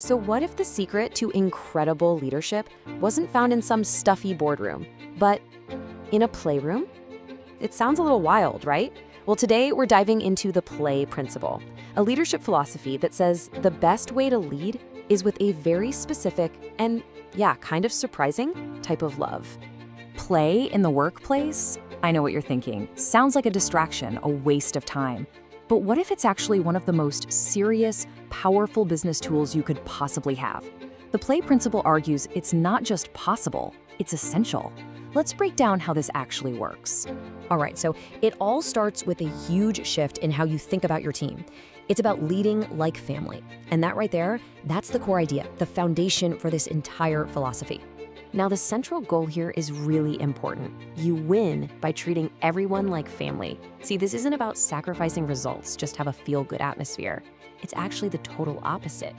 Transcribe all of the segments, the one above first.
So, what if the secret to incredible leadership wasn't found in some stuffy boardroom, but in a playroom? It sounds a little wild, right? Well, today we're diving into the play principle, a leadership philosophy that says the best way to lead is with a very specific and, yeah, kind of surprising type of love. Play in the workplace? I know what you're thinking. Sounds like a distraction, a waste of time. But what if it's actually one of the most serious, powerful business tools you could possibly have? The play principle argues it's not just possible, it's essential. Let's break down how this actually works. All right, so it all starts with a huge shift in how you think about your team. It's about leading like family. And that right there, that's the core idea, the foundation for this entire philosophy. Now, the central goal here is really important. You win by treating everyone like family. See, this isn't about sacrificing results, just have a feel-good atmosphere. It's actually the total opposite.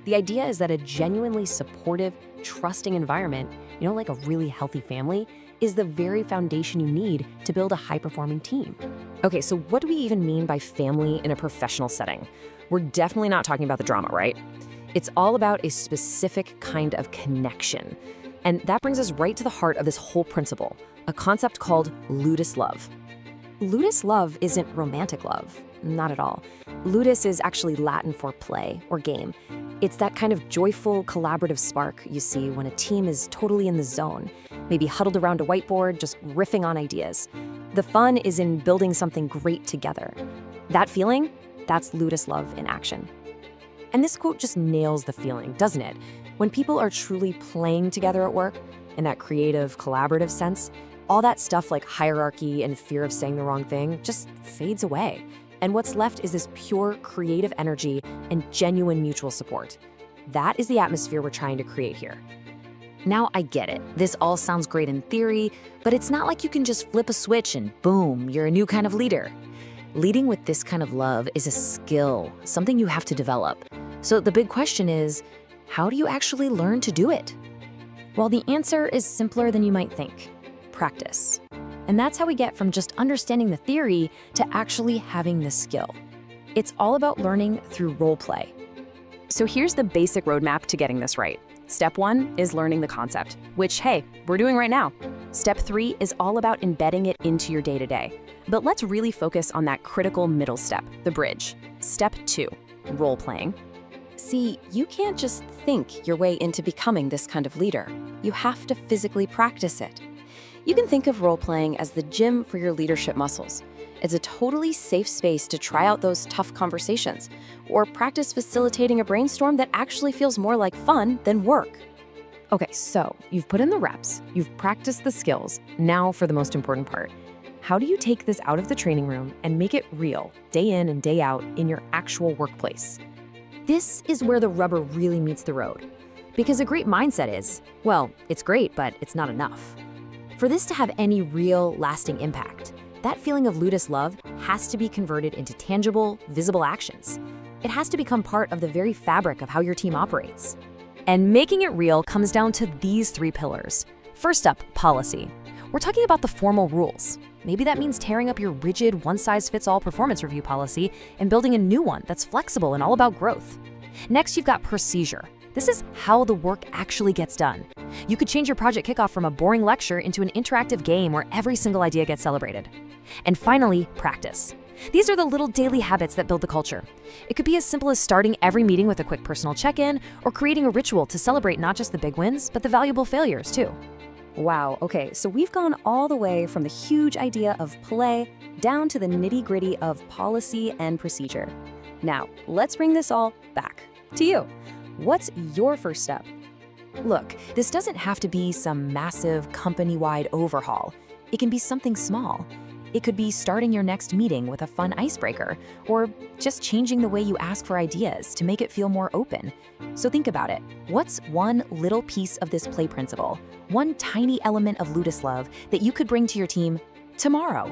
The idea is that a genuinely supportive, trusting environment, like a really healthy family, is the very foundation you need to build a high-performing team. Okay, so what do we even mean by family in a professional setting? We're definitely not talking about the drama, right? It's all about a specific kind of connection. And that brings us right to the heart of this whole principle, a concept called ludus love. Ludus love isn't romantic love, not at all. Ludus is actually Latin for play or game. It's that kind of joyful, collaborative spark you see when a team is totally in the zone, maybe huddled around a whiteboard, just riffing on ideas. The fun is in building something great together. That feeling, that's ludus love in action. And this quote just nails the feeling, doesn't it? When people are truly playing together at work, in that creative, collaborative sense, all that stuff like hierarchy and fear of saying the wrong thing just fades away. And what's left is this pure creative energy and genuine mutual support. That is the atmosphere we're trying to create here. Now, I get it. This all sounds great in theory, but it's not like you can just flip a switch and boom, you're a new kind of leader. Leading with this kind of love is a skill, something you have to develop. So the big question is, how do you actually learn to do it? Well, the answer is simpler than you might think. Practice. And that's how we get from just understanding the theory to actually having the skill. It's all about learning through role play. So here's the basic roadmap to getting this right. Step 1 is learning the concept, which, hey, we're doing right now. Step 3 is all about embedding it into your day-to-day. But let's really focus on that critical middle step, the bridge. Step 2, role playing. See, you can't just think your way into becoming this kind of leader. You have to physically practice it. You can think of role-playing as the gym for your leadership muscles. It's a totally safe space to try out those tough conversations or practice facilitating a brainstorm that actually feels more like fun than work. Okay, so you've put in the reps, you've practiced the skills. Now for the most important part. How do you take this out of the training room and make it real, day in and day out, in your actual workplace? This is where the rubber really meets the road. Because a great mindset is, well, it's great, but it's not enough. For this to have any real, lasting impact, that feeling of ludus love has to be converted into tangible, visible actions. It has to become part of the very fabric of how your team operates. And making it real comes down to these 3 pillars. First up, policy. We're talking about the formal rules. Maybe that means tearing up your rigid, one-size-fits-all performance review policy and building a new one that's flexible and all about growth. Next, you've got procedure. This is how the work actually gets done. You could change your project kickoff from a boring lecture into an interactive game where every single idea gets celebrated. And finally, practice. These are the little daily habits that build the culture. It could be as simple as starting every meeting with a quick personal check-in or creating a ritual to celebrate not just the big wins, but the valuable failures too. Wow, okay, so we've gone all the way from the huge idea of play down to the nitty-gritty of policy and procedure. Now, let's bring this all back to you. What's your first step? Look, this doesn't have to be some massive company-wide overhaul. It can be something small. It could be starting your next meeting with a fun icebreaker, or just changing the way you ask for ideas to make it feel more open. So think about it. What's one little piece of this play principle, one tiny element of ludus love that you could bring to your team tomorrow?